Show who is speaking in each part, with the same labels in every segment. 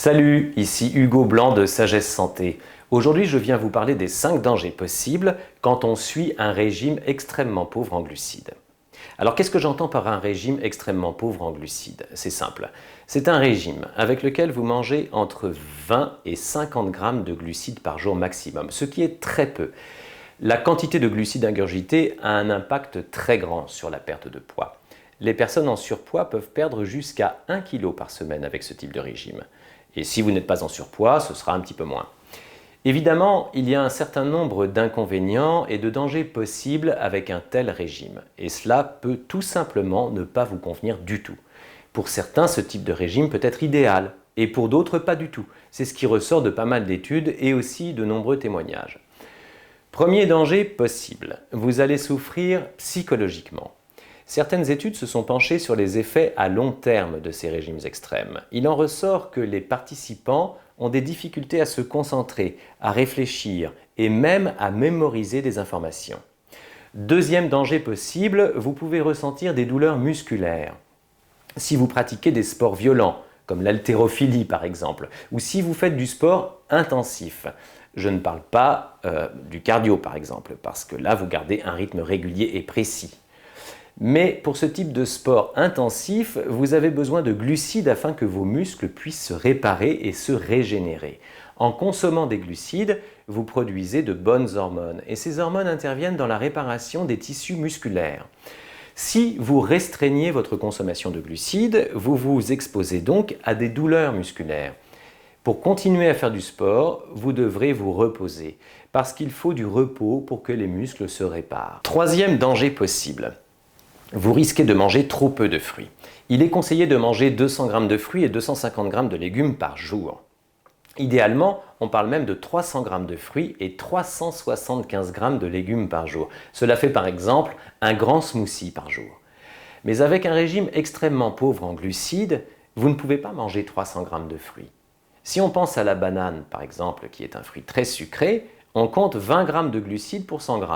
Speaker 1: Salut, ici Hugo Blanc de Sagesse Santé. Aujourd'hui, je viens vous parler des 5 dangers possibles quand on suit un régime extrêmement pauvre en glucides. Alors, qu'est-ce que j'entends par un régime extrêmement pauvre en glucides? C'est simple. C'est un régime avec lequel vous mangez entre 20 et 50 grammes de glucides par jour maximum, ce qui est très peu. La quantité de glucides ingurgités a un impact très grand sur la perte de poids. Les personnes en surpoids peuvent perdre jusqu'à 1 kg par semaine avec ce type de régime. Et si vous n'êtes pas en surpoids, ce sera un petit peu moins. Évidemment, il y a un certain nombre d'inconvénients et de dangers possibles avec un tel régime. Et cela peut tout simplement ne pas vous convenir du tout. Pour certains, ce type de régime peut être idéal, et pour d'autres, pas du tout. C'est ce qui ressort de pas mal d'études et aussi de nombreux témoignages. Premier danger possible, vous allez souffrir psychologiquement. Certaines études se sont penchées sur les effets à long terme de ces régimes extrêmes. Il en ressort que les participants ont des difficultés à se concentrer, à réfléchir et même à mémoriser des informations. Deuxième danger possible, vous pouvez ressentir des douleurs musculaires. Si vous pratiquez des sports violents, comme l'haltérophilie par exemple, ou si vous faites du sport intensif. Je ne parle pas du cardio par exemple, parce que là vous gardez un rythme régulier et précis. Mais pour ce type de sport intensif, vous avez besoin de glucides afin que vos muscles puissent se réparer et se régénérer. En consommant des glucides, vous produisez de bonnes hormones et ces hormones interviennent dans la réparation des tissus musculaires. Si vous restreignez votre consommation de glucides, vous vous exposez donc à des douleurs musculaires. Pour continuer à faire du sport, vous devrez vous reposer parce qu'il faut du repos pour que les muscles se réparent. Troisième danger possible. Vous risquez de manger trop peu de fruits. Il est conseillé de manger 200 g de fruits et 250 g de légumes par jour. Idéalement, on parle même de 300 g de fruits et 375 g de légumes par jour. Cela fait par exemple un grand smoothie par jour. Mais avec un régime extrêmement pauvre en glucides, vous ne pouvez pas manger 300 g de fruits. Si on pense à la banane par exemple, qui est un fruit très sucré, on compte 20 g de glucides pour 100 g.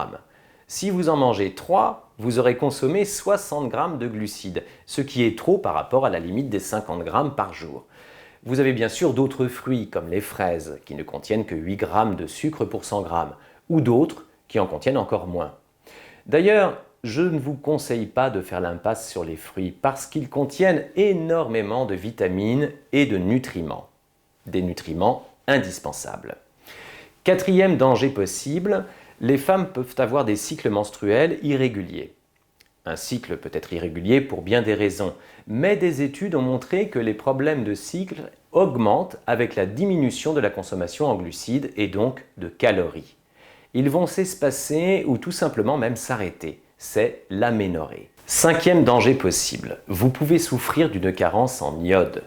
Speaker 1: Si vous en mangez 3, vous aurez consommé 60 g de glucides, ce qui est trop par rapport à la limite des 50 g par jour. Vous avez bien sûr d'autres fruits comme les fraises qui ne contiennent que 8 g de sucre pour 100 g, ou d'autres qui en contiennent encore moins. D'ailleurs, je ne vous conseille pas de faire l'impasse sur les fruits parce qu'ils contiennent énormément de vitamines et de nutriments. Des nutriments indispensables. Quatrième danger possible, les femmes peuvent avoir des cycles menstruels irréguliers. Un cycle peut être irrégulier pour bien des raisons, mais des études ont montré que les problèmes de cycle augmentent avec la diminution de la consommation en glucides et donc de calories. Ils vont s'espacer ou tout simplement même s'arrêter. C'est l'aménorrhée. Cinquième danger possible, vous pouvez souffrir d'une carence en iode.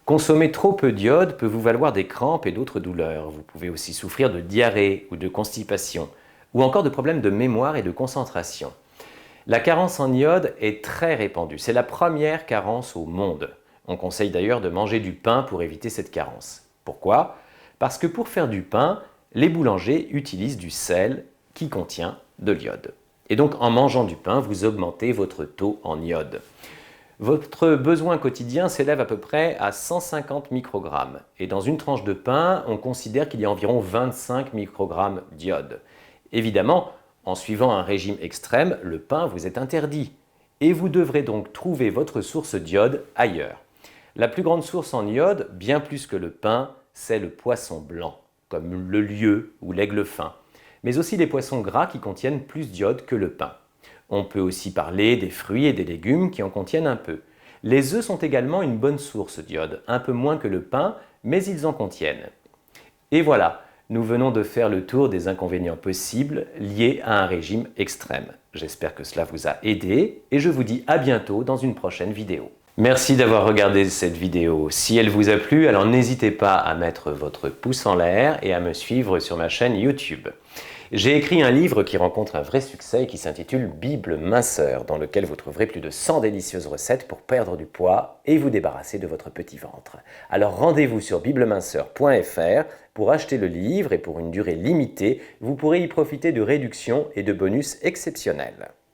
Speaker 1: Consommer trop peu d'iode peut vous valoir des crampes et d'autres douleurs. Vous pouvez aussi souffrir de diarrhée ou de constipation, ou encore de problèmes de mémoire et de concentration. La carence en iode est très répandue. C'est la première carence au monde. On conseille d'ailleurs de manger du pain pour éviter cette carence. Pourquoi? Parce que pour faire du pain, les boulangers utilisent du sel qui contient de l'iode. Et donc en mangeant du pain, vous augmentez votre taux en iode. Votre besoin quotidien s'élève à peu près à 150 microgrammes. Et dans une tranche de pain, on considère qu'il y a environ 25 microgrammes d'iode. Évidemment, en suivant un régime extrême, le pain vous est interdit. Et vous devrez donc trouver votre source d'iode ailleurs. La plus grande source en iode, bien plus que le pain, c'est le poisson blanc, comme le lieu ou l'aigle fin. Mais aussi les poissons gras qui contiennent plus d'iode que le pain. On peut aussi parler des fruits et des légumes qui en contiennent un peu. Les œufs sont également une bonne source d'iode, un peu moins que le pain, mais ils en contiennent. Et voilà, nous venons de faire le tour des inconvénients possibles liés à un régime extrême. J'espère que cela vous a aidé et je vous dis à bientôt dans une prochaine vidéo. Merci d'avoir regardé cette vidéo. Si elle vous a plu, alors n'hésitez pas à mettre votre pouce en l'air et à me suivre sur ma chaîne YouTube. J'ai écrit un livre qui rencontre un vrai succès et qui s'intitule Bible minceur, dans lequel vous trouverez plus de 100 délicieuses recettes pour perdre du poids et vous débarrasser de votre petit ventre. Alors rendez-vous sur bibleminceur.fr pour acheter le livre et pour une durée limitée, vous pourrez y profiter de réductions et de bonus exceptionnels.